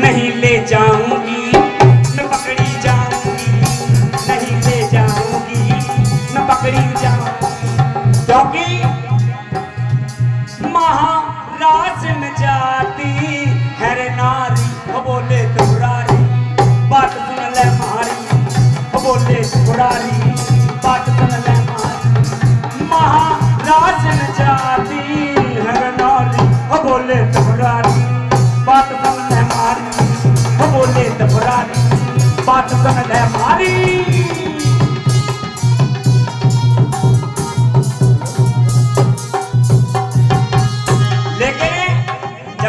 नहीं ले जाऊंगी मैं पकड़ी जाऊंगी, नहीं ले जाऊंगी मैं पकड़ी जाऊंगी, क्योंकि महाराज में जाती है रे नारी। वो बोले तुरारी बात सुन ले मारी, वो बोले तुरारी बात सुन ले मारी, महाराज में जाती है रे नारी। वो बोले तुरारी बात सुन ले मारी, वो बोले तुरारी बात सुन ले मारी।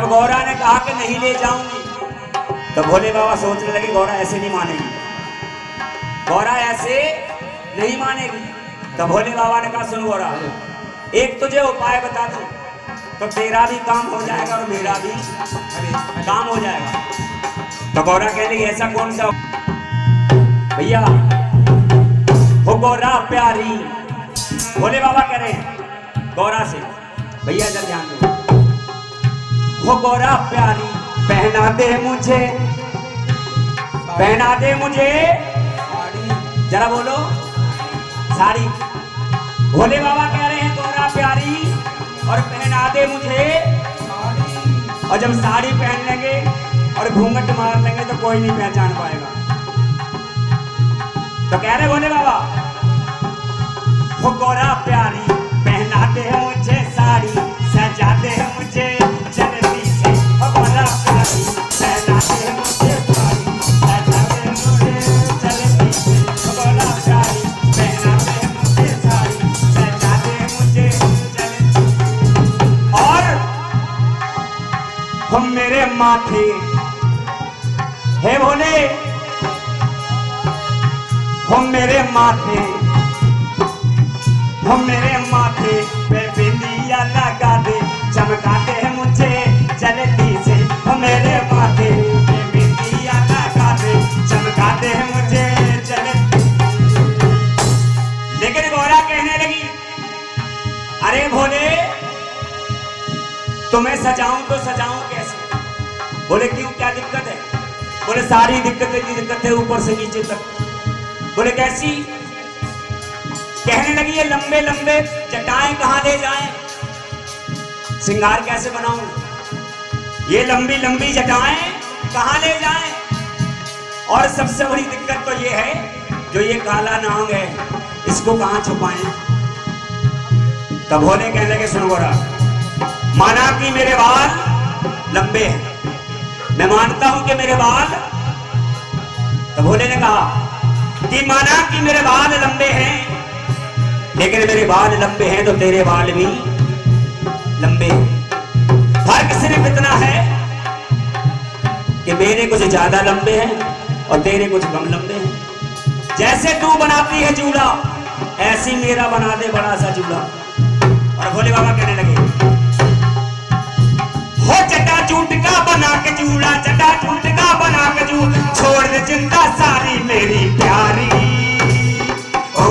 गौरा ने कहा कि नहीं ले जाऊंगी, तो भोले बाबा सोचने लगे गौरा ऐसे नहीं मानेगी, गौरा ऐसे नहीं मानेगी। तो भोले बाबा ने कहा सुन गौरा, एक तुझे उपाय बता दूं तो तेरा भी काम हो जाएगा और मेरा भी काम हो जाएगा। तो गौरा कह लगी ऐसा कौन सा? भैया हो गौरा प्यारी, भोले बाबा कह रहे हैं गौरा से, भैया जब ध्यान दो, हो गौरा प्यारी पहना दे मुझे, पहना दे मुझे जरा बोलो साड़ी। भोले बाबा कह रहे हैं गौरा प्यारी और पहना दे मुझे, और जब साड़ी पहन लेंगे और घूंघट मार लेंगे तो कोई नहीं पहचान पाएगा। तो कह रहे भोले बाबा हो गौरा प्यारी पहना दे मुझे साड़ी, सजा दे मुझे हम मेरे माथे हे भोले, हम मेरे माथे, हम मेरे माथे पे बिंदिया लगा दे, चमका दे मुझे जल्दी से। हम मेरे माथे पे बिंदिया लगा दे, चमका दे मुझे जल्दी। लेकिन गौरा कहने लगी अरे भोले तुम्हें सजाऊं तो सजाऊं कैसे? बोले क्यों, क्या दिक्कत है? बोले सारी दिक्कतें की दिक्कत है ऊपर से नीचे तक। बोले कैसी? कहने लगी ये लंबे लंबे जटाएं कहां ले जाएं, श्रृंगार कैसे बनाऊं? ये लंबी लंबी जटाएं कहां ले जाएं? और सबसे बड़ी दिक्कत तो ये है जो ये काला नाग है इसको कहां छुपाएं? तब भोले कहने लगे सुन गोरा, माना कि मेरे बाल लंबे हैं, मैं मानता हूं कि मेरे बाल, तो भोले ने कहा कि माना कि मेरे बाल लंबे हैं, लेकिन मेरे बाल लंबे हैं तो तेरे बाल भी लंबे हैं। फर्क सिर्फ इतना है कि मेरे कुछ ज्यादा लंबे हैं और तेरे कुछ कम लंबे हैं। जैसे तू बनाती है जूड़ा ऐसी मेरा बना दे बड़ा सा जूड़ा। और भोले बाबा कहने लगे हो चटा चूट का बना के जूड़ा, चटा चूट का बना के जूड़ा, छोड़ दे चिंता सारी मेरी प्यारी। ओ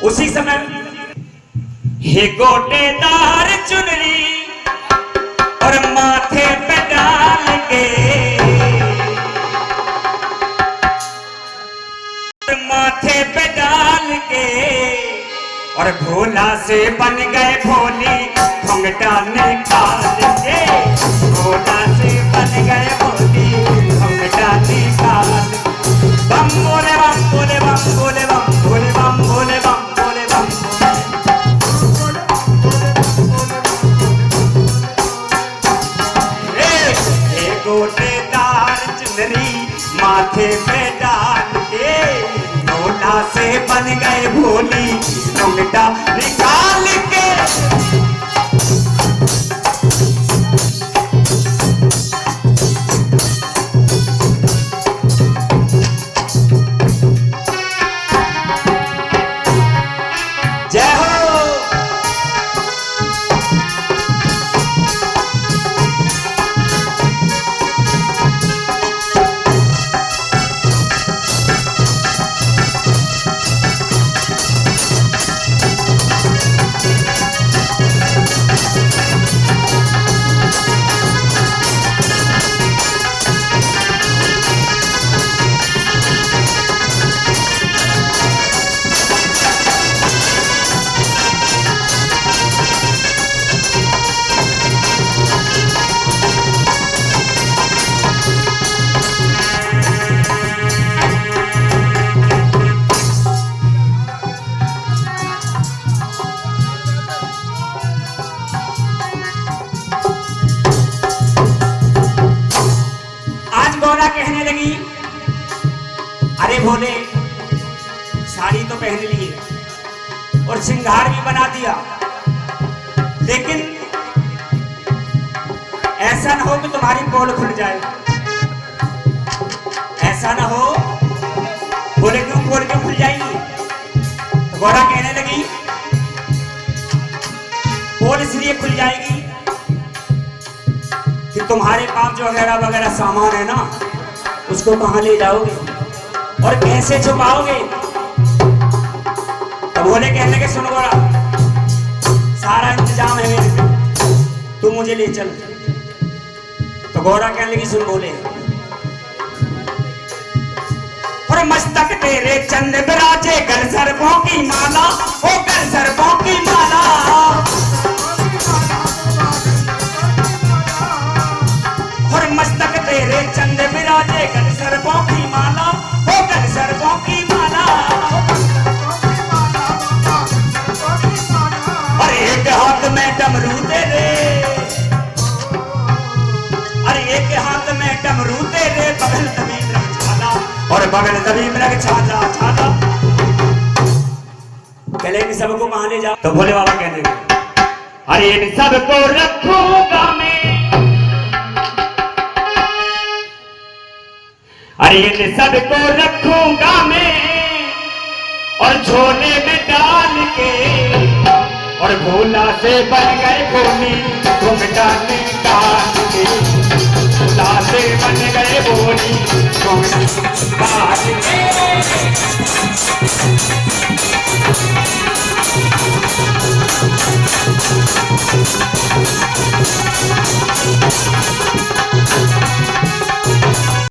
उसी समय हे गोटेदार चुनरी और माथे पे डाल के, माथे पे डाल के, और भोला से बन गए भोली घुंघटा निकाल के, भोला से बन गए भोली घुंघटा निकाल। बम बोले बम बोले बम बोले बम बोले बम बोले बम बोले बम बोले। गोटेदार चुनरी माथे पे डाल के, भोला से बन गए भोली घुंघटा निकाल के। भोले साड़ी तो पहन लिए और श्रृंगार भी बना दिया, लेकिन ऐसा ना हो कि तुम्हारी पोल खुल जाए। ऐसा ना हो। बोले क्यों, पोल क्यों खुल जाएगी? तो गौरा कहने लगी पोल इसलिए खुल जाएगी कि तुम्हारे पास जो वगैरह वगैरह सामान है ना, उसको कहां ले जाओगे और कैसे छुपाओगे? तो भोले कहने के सुन गौरा, सारा इंतजाम है मेरे पे, तू मुझे ले चल। तो गौरा कहने लगी सुन भोले, और मस्तक तेरे चंद विराजे, गल सर्पों की माला, ओ गल सर्पों की माला। और मस्तक तेरे चंद विराजे, गल सर्पों की माला, ओ गल सर्पों की माला। और एक हाथ में डमरू तेरे, अरे एक हाथ में डमरू तेरे, बगल तभी मृग छाला, और बगल तभी मृग छाला छाला। कहले इन सबको कहां ले जाओ? तो भोले बाबा कहने लगे, अरे इन सबको रखूंगा मैं, अरे इन सबको रखूंगा मैं, और झोले में डाल के, और भोला से बन गए भोली, घूंघटा निकाल के, भोला से बन गए भोली, घूंघटा निकाल के।